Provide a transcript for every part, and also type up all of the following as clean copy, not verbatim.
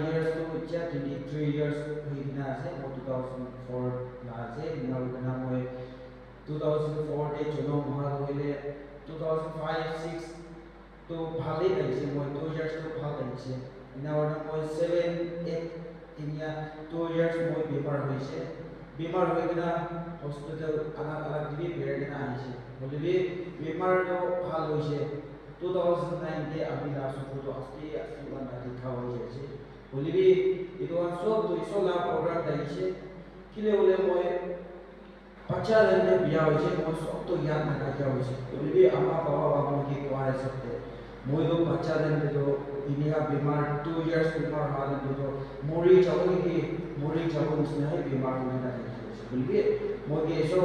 years to 23 years na ase mo 2004 na ase na na mo 2004 de chono mahal hoile 2005 6 to bhale aise mo 2 years to bhal aise na wana mo 7 8 tinya 2 years mo bimar hoise bimar hoigna hospital alag alag dibi bed na aise bolbi bimar do bhal hoise 2009 de abila suputo asti asti wana dikha hoise bolbi itu an sob to isola program daise kile ole moy pacha lenne biya hoise mo sob to yad na ka hoise bolbi ama baba baba ki kwai sabte moi do pacha lenne do inia bimar 2 years bimar halan do mori chawni snahi bimar na daise bolbi mo ge so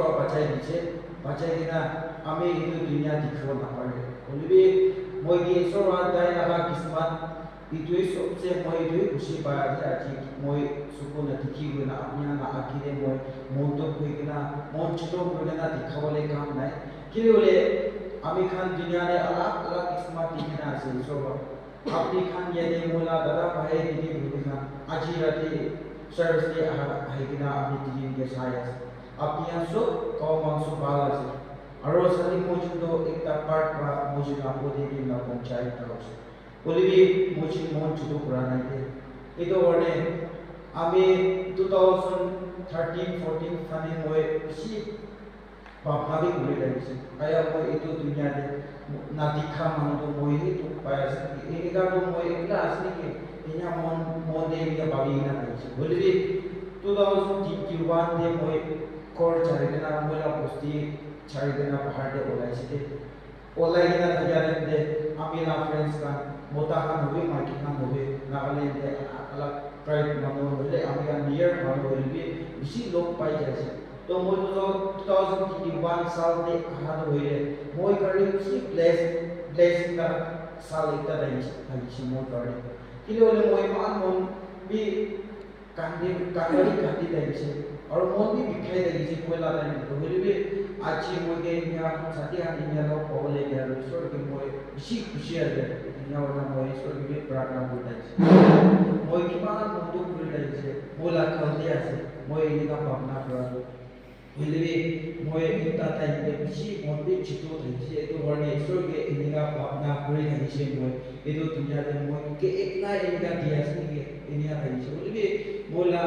pacha gina ame itu dunia dikho na pare bolbi mo ge so dai na kismat itu सबसे moi itu खुशी पाया है आज moi सुकून दिखी हुई ना अपने ना आखिरे moi तो कोई ना mon छोटो कोई ना दिखावले काम नहीं किले बोले आमी खान दुनिया ने अलग अलग किस्मत दिखना से सब अपनी खान ये ने मोला दादा भाई दीदी बोले खान आज ही राती सर्विस के है कि ना अपनी दीदी के साथ अपनी अंशो कौम अंशो बाला से और सभी मुझे तो एक पार्ट का मुझे ना बोले कि ना पंचायत तरफ से Bolivia mucin mohon cukup kurang aja. Itu warna kami 2013-14 kami mulai si bapa kami mulai dari sini. Kayak mulai itu dunia de nanti kamu tu mulai itu payah sih. Ini kan tu mulai kelas ni ke. Ini mohon deh dia babi ina dari sini. Bolivia 2021 de mulai core cari kena mulai posti cari kena bahar de oleh sini. Oleh kita terjadi de amila friends kan. Motahan hobe marketing hobe Nagaland de अलग private मानो होले American near मानो होले इसी लोग पाई जाए तो मोय तो 2021 साल दे हाद होले मोय करले इसी ब्लेसिंग का साल इतना नहीं मोय करले किले होले मोय मान मोन भी कांडी देছে और मोन भी बिखाई देছে कोला नहीं तो होले भी आज मोय के यहाँ साथी हाथ इंडिया लोग बोले यार रिसोर्ट के मोय इसी खुशी है Nya orang moi so gibi prana bolai se moi ki mana mundu bolai se bola khaldi ase moi ini ka bapna kara hilwe moi inta tai de bichi mondi chito thai se eto warne so ge ini ka bapna kuri thai se moi eto dunya de moi ke ekla ini ka dia se ge ini ka thai se hilwe bola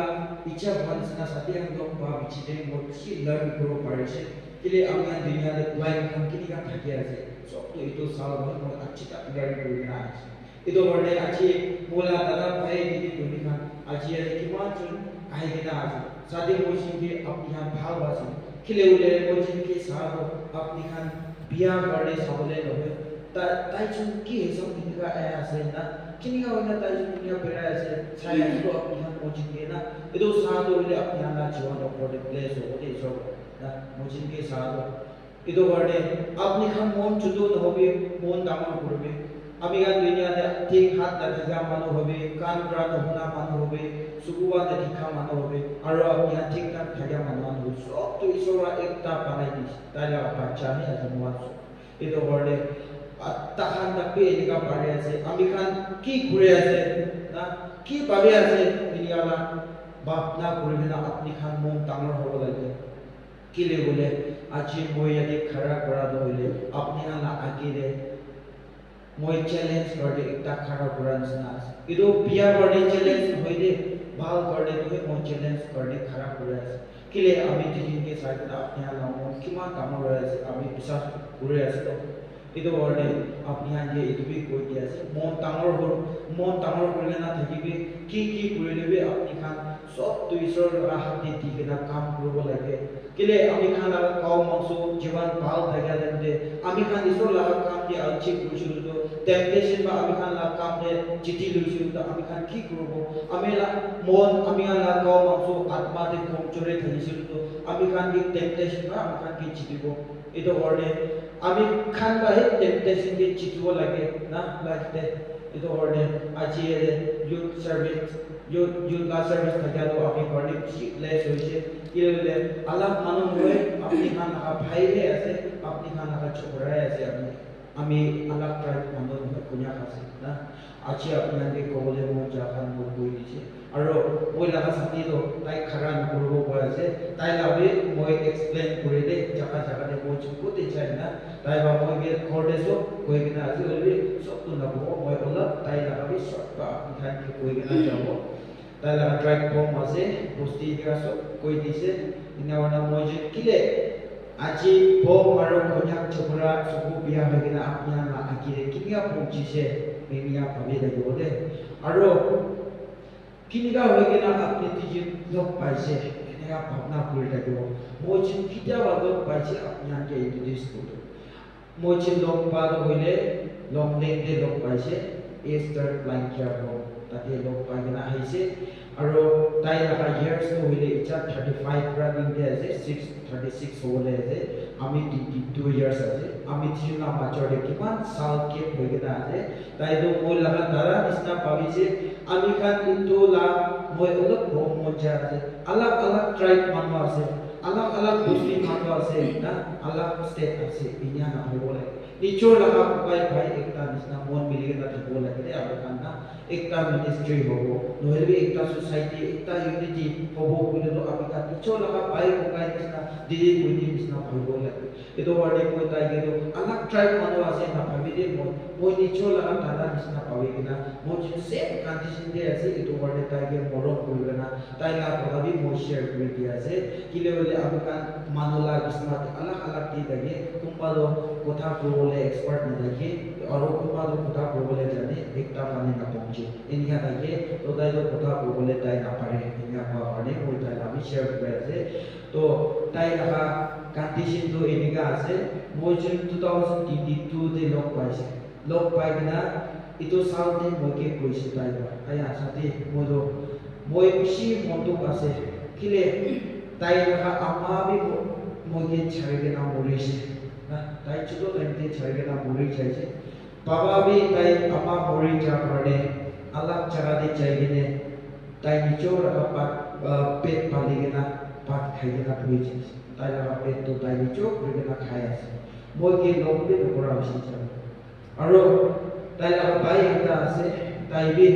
icha bhansna sati ang dom ba bichi de moi bichi learn kro pare se kile amya dunya de blind khankini ka thaki ase तो itu साल भर में अच्छी तैयारी करना है इतो बड़े अच्छी बोला दादा भाई दीदी बोली खान अच्छी है कि मान चुन काहे के ना आज शादी मोचिन के अपनी खान भाव वासी खिले उले मोचिन के साथ अपनी खान बिया करने सबले लोगे ताई चुन की सब इनका ऐसा है ना किन्हीं का उन्हें ताई चुन इनका बेरा ऐसे शायद तो अपनी खान मोचिन के ना इतो साथ उले अपनी खान ना जीवन और प्लेस हो गए सब ना मोचिन के साथ itu warne apni khan mon chudo no hobe mon damon kurbe ami gan dunia de thik hat da jaga mano hobe kan pra no huna mano hobe suguwa de dikha mano hobe aro apni han thik kan thaga mano hobe sob to isora ekta panai dis tala bacha ni azamwa itu warne takhan da pe diga pare ase ami khan ki kure ase na ki pabe ase dunia la bap na kurbe na apni khan mon tamar hobe lage किले बोले आज मोय यदि खरा करा दो ले अपने ना आगे दे मोय चैलेंज कर दे इतना खरा करा नसना इदो बिया कर दे चैलेंज होय दे भाव कर दे तो मोय चैलेंज कर दे खरा करा किले अभी दिन के साथ अपने ना मोय किमा काम रहा है अभी विश्वास पूरे है तो इदो वर्डे अपने ये इदो भी कोई दिया से मोन तामर करले ना थकी भी की पूरे लेबे अपनी खान सब तो ईश्वर राहत दे दी के ना काम करबो लागे किले आमी खान ला काव मंसो जीवन भाव थागा देंदे आमी खान ईश्वर ला काम दे अच्छी कुछुल तो टेम्पटेशन बा आमी खान ला काम दे चिति लुसु तो आमी खान की करबो आमी ला मोन आमी ला काव मंसो आत्मा दे कोम चोरे थनिसिल तो आमी खान की टेम्पटेशन बा आमी खान की चितिबो इतो वर्डे आमी खान बा हे टेम्पटेशन के चितिबो लागे ना लागे इतो वर्डे आजी यूथ ला सर्विस थागा तो आमी वर्डे प्लेस होइसे किले अलग मानो होय अपनी खान का भाई है ऐसे अपनी खान का छोरा है ऐसे আমি আলাপ প্রায় বন্ধ পুনিয়া আছে না আছে আপনাদের কবলে মো জাহান বই chukko te china tai ba moi ge khorde so koi gina ase olbi sok tu na bo moi ola tai la bi shot ka khan ki koi gina jabo tai la track form ase bosti diga so koi dise ina wana moi je kile aji bo maro konyak chokra suku biya bagina apnya na akire kinya pongchi se menia pabe da gode aro kiniga bagina apne tiji lok paise ina bhavna kuri da go mojin kitya bago paise apnya ke introduce kodo mojin lok pa do hoile long leng de lok paise Easter line kya go tate lok pa gina haise aro tai la years to hoile icha 35 running de ase 636 hole ase ami 22 years ase ami thina mature kiman sal ke hoigena ase tai do moi laga dara isna pavise ami khan into la moi olok moja ase alag alag tribe manwa ase alag alag muslim manwa ase na alag state ase inya na hole nichor laga pai bhai ekta nisna mon miligena thabo lagile abakan na ekta ministry hobo nohelbi ekta society ekta unity hobo bole to abika nichor laga pai kokai nisna didi kuni nisna hobo lagile edo wadi koi tai ge to alag tribe manwa ase na bhabide moi nichor laga dada nisna pawegena moi jin same condition de ase edo wadi tai ge morom kurgena tai la bhabi moi share kuri dia ase kile bole abakan manola nisna alag alag ti dage kumbalo kotha bole expert na dage aro kumbalo kotha bole jane ekta mane na pongche inya dage to dai do kotha bole tai na pare inya ba pare moi tai la mi share kuri ase to tai la condition to eniga ase moi jin 2022 de lok paise lok pai gina ito salte moi ke koise tai ba aya sati moi do moi bishi montu ase kile tai la ama bi moi ke chare na morise na tai chudo tai chare na mori chaise baba bi tai ama mori ja pare alag jaga de chaigine tai nicho ra pa pet paligena pat khaigena buije tai la pet to tai nicho rigena khaya moi ke lombe no kora usi cha aro tai la bai ekta ase tai bi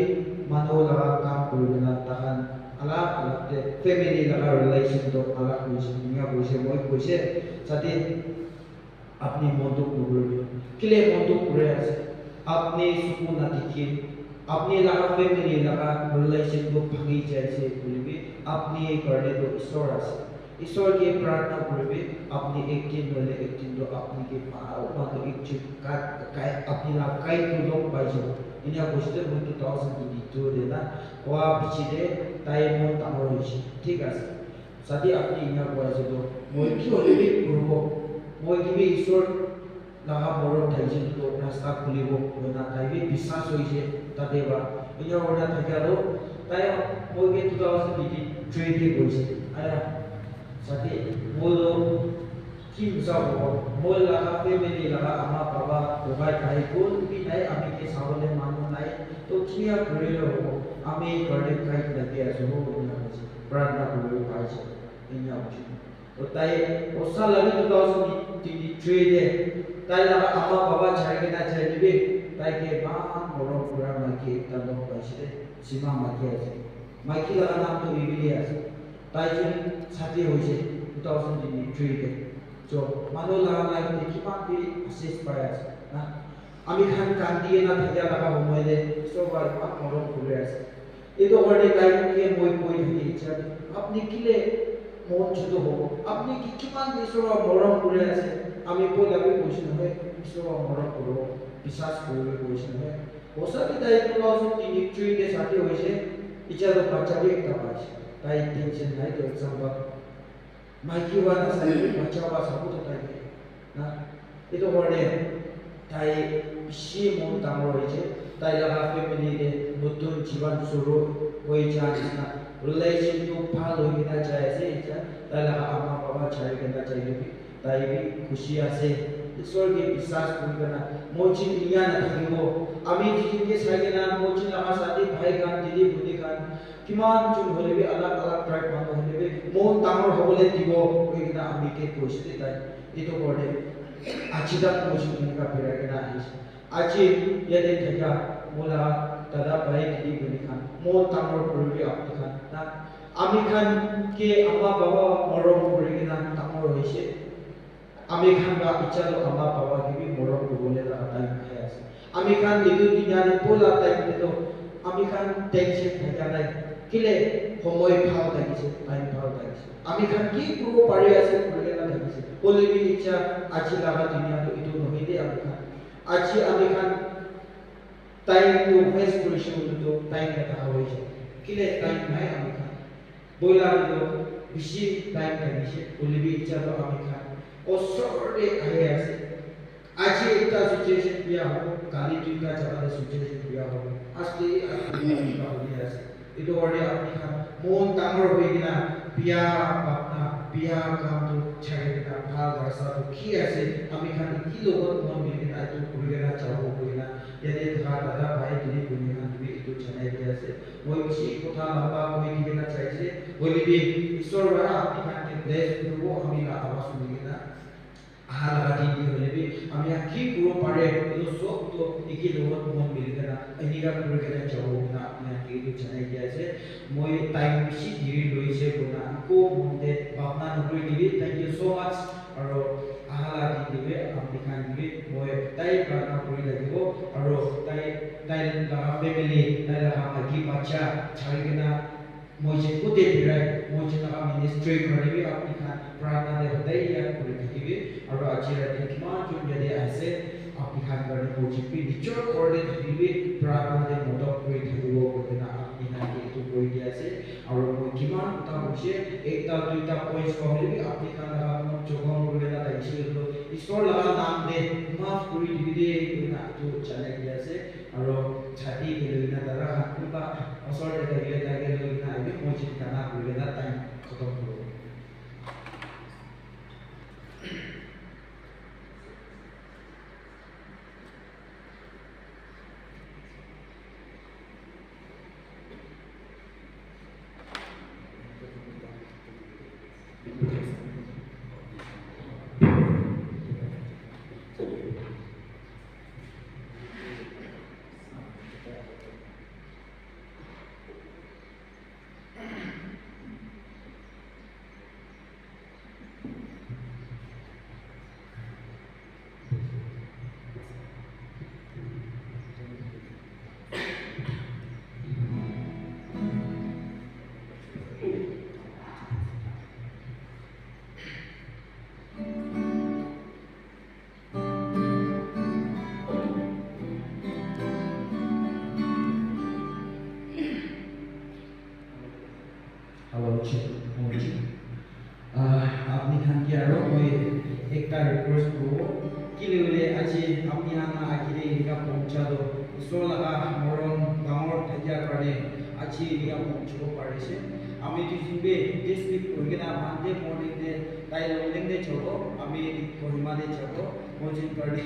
mano la kam kurigena tahan alag alag de family la relation to alag buije niya buije moi buije sati अपनी मोदो कुरे किले मोदो कुरे अपने सुकून दिखे अपने लगा family लगा relation को भंगी जैसे कुले अपने करने तो ईश्वर के प्रार्थना कुरे अपने एक दिन वाले एक दिन तो अपने के पास तो एक चीज का अपने ला कई तो लोग बाजू इन्हें बोलते हैं 2022 देना वह बिचरे ताइमों तामोरिश ठीक है साथी अपने इन्हें बोलते तो वो क्यों लेकिन गुरु moi gibi ishor laga moron thaije to rasta khulibo ona taibe biswas hoise tateba inya ona thakaro tai moi ge 2023 de goise aya sate moi kim sabo moi laga family laga ama baba bogai thai kon bi nai ami ke sabole manu nai to kia kurilo ho ami garde kai lage aso ho ona prarthna kuru paise inya uchi तो ताई ओसा लगी 2023 दे ताई लगा अम्मा बाबा छागे ना छागे भी ताई के मां मोरो पूरा माकी तलो पैसे सीमा माकी है माकी लगा नाम तो बिबिली है ताई जो साथी हो से 2023 दे जो मानो लगा लाइफ में की बात भी असिस्ट पाया ना अमी खान कांदी ना थया लगा हो मोले सो बार मा मोरो पूरा है ये तो वर्डे लाइफ के मोई कोई नहीं चल अपनी किले mon chudo ho apni ki kiman isoro morom kure ase ami po labi question hoy isoro morom kuro bisas kure question hoy osa ki dai 2023 de sati hoise icha do bacha bi ekta paise tai tension nai to example mai ki wa na sai bacha ba sabu to tai na ito horde tai bishi mon tamro hoise tai laga family de notun jiban suru hoi chance na relation to phal hoina chaise icha tai laga ama baba chai gena chaile bi tai bi khushi ase ईश्वर के विश्वास करना मोचिन निया न থাকিব আমি जिनके सागे ना मोचिन लागा साथी भाई गान दीदी बुदी गान किमान चुन होले भी अलग अलग ट्राइब मान होले भी मोन तामर होले दिबो कइना আমি के कोशिश ताई इतो कोडे आचिदा मोचिन का फेरा केना आछि यदि थका मोला दादा भाई दीदी बुदी खान मोन तामर करबी आपनि खान ना আমি খান के अम्मा बाबा मरम करिना तामर होइसे আমি খান বা ইচ্ছালো আমা পাওয়া কিবি মরম বলে টাইম আহে আছে আমি খান ইদু দুনিয়ারে পোলা টাইম তো আমি খান টেনশন থাকা নাই কিলে সময় ভাল লাগিছে টাইম ভাল লাগিছে আমি খান কি করব পারি আছে করে না লাগিছে বলে বি ইচ্ছা আজি লাগা দুনিয়া তো ইদু নহি দে আমি খান আজি আমি খান টাইম তো ফেস করিছে তো টাইম এটা হইছে কিলে টাইম নাই আমি খান বইলা তো বেশি টাইম লাগিছে বলে বি ইচ্ছা তো আমি খান অসরে আহে আছে আজি একটা সিচুয়েশন বিয়া হবো কালি দুইটা জায়গাতে সিচুয়েশন বিয়া হবো আজকে বিয়া হয়ে আছে এটো ওরে আপনি খান মন ডাঙর হয়ে গিনা বিয়া আপনা বিয়া কাম তো ছাড়ে না ভাল রাস্তা তো কি আছে আমি খান কি লগত মন মিলে না তো করে না চাও করে না ইয়াতে ধরা দাদা ভাই দিদি তুমি না তুমি এটো জানাই দিয়ে আছে ওই বেশি কথা লম্বা হয়ে গিয়ে না চাইছে বলিবি ঈশ্বর বড় আপনি খান ব্লেস করব আমি না আওয়াজ শুনি না আহালাগাটি দি হলেবি আমি কি করব পারে এলো সব তো একি লগত মন মিলে না এনিকা করে কেন যাও না আপনি কি তো জানাই দিয়ে আছে মই টাইম বেশি ধীরে লইছে কোনা কো মনতে ভাবনা নকৰি দিবি থ্যাংক ইউ সো মাচ আৰু আহালাগাটি দিবে আপনি খান দিবি মই তাই প্ৰাৰ্থনা কৰি লাগিব আৰু তাই লাগা ফ্যামিলি তাই লাগা মাগি বাচ্চা ছাড়িনা মই যে কোতে বিরাই মই যে লাগা মিনিস্ট্রি করিবি আপনি খান প্ৰাৰ্থনা দে হদাই ইয়া কৰি থাকিবি আৰু আজি ৰাতি কিমান জন যদি আছে আপনি খান কৰি পজিটিভ নিশ্চয় কৰে থাকিবি প্ৰাৰ্থনা দে মদত কৰি থাকিব কোনা আপনি খান এইটো কৰি দি আছে আৰু মই কিমান কথা হৈছে একটা দুইটা পইণ্টছ কহিবি আপনি খান লাগা মন জগম কৰি না লাগিছিল তো ঈশ্বৰ লাগা নাম দে মাফ কৰি দিবি দে কোনা তো জানাই দি আছে আৰু ছাতি গেলৈ না দাদা কিবা ওচৰতে থাকিলে তাকে লৈ না আমি মই চিন্তা না কৰি না টাইম খতম কৰোঁ আপনি খান কি আরো মই একটা রিকোয়েস্ট করব কি লেলে আজি আপনি আনা আগিরে ইকা পৌঁছালো ঈশ্বর লাগা মরণ ডাঙর থাকিয়া কারণে আজি ইকা পৌঁছব পারিছে আমি দিনবে দিস উইক কইনা মানডে মর্নিং দে তাই লংলিং দে চলো আমি কোহিমা দে চলো মোজিন করে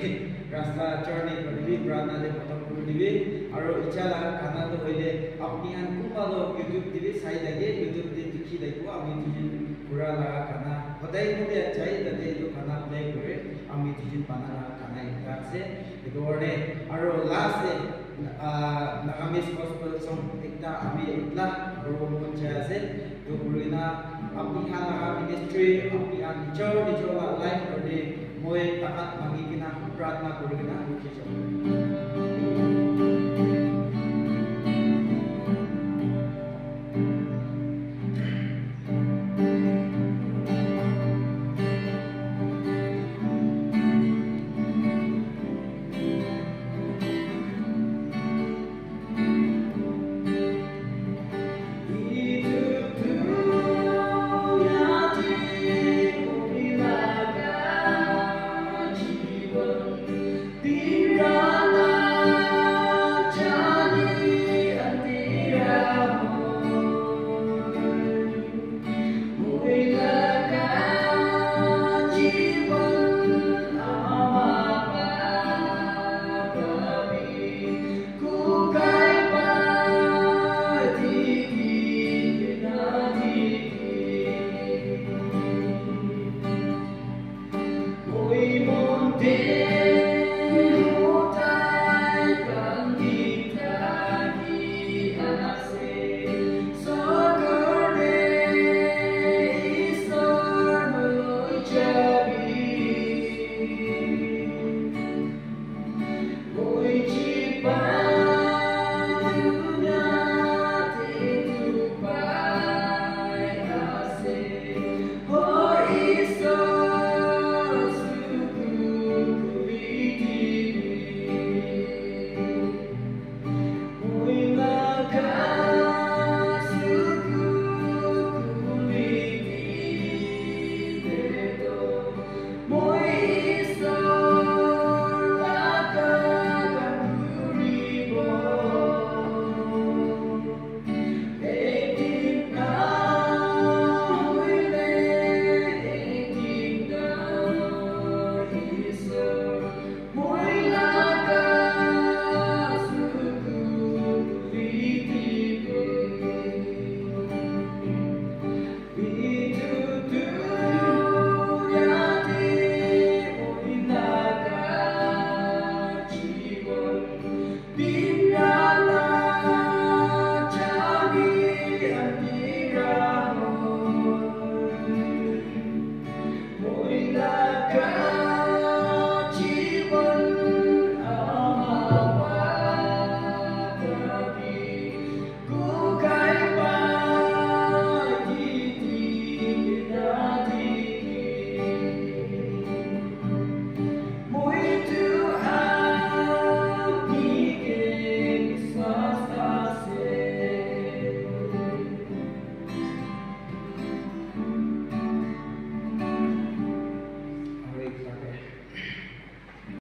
রাস্তা জার্নি করে প্রাণা দে খতম করে দিবে আর ইচ্ছা লাগা খানা তো হইলে আপনি আন কুমালো ইউটিউব দিবে সাই লাগে ইউটিউব দে দেখি দেখো আমি দিন পুরা লাগা খানা হদাই মতে চাই যাতে এই খানা প্লে করে আমি দিন পানা লাগা খানা এটা আছে এদোরে আর লাস্টে নাগামিস গসপেল সং একটা আমি একলা বড় মন চাই আছে তো বুলিনা আপনি হালা মিনিস্ট্রি আপনি আন নিচর লাইফ করে মই তাকাত মাগি কিনা প্রার্থনা করি কিনা বুঝি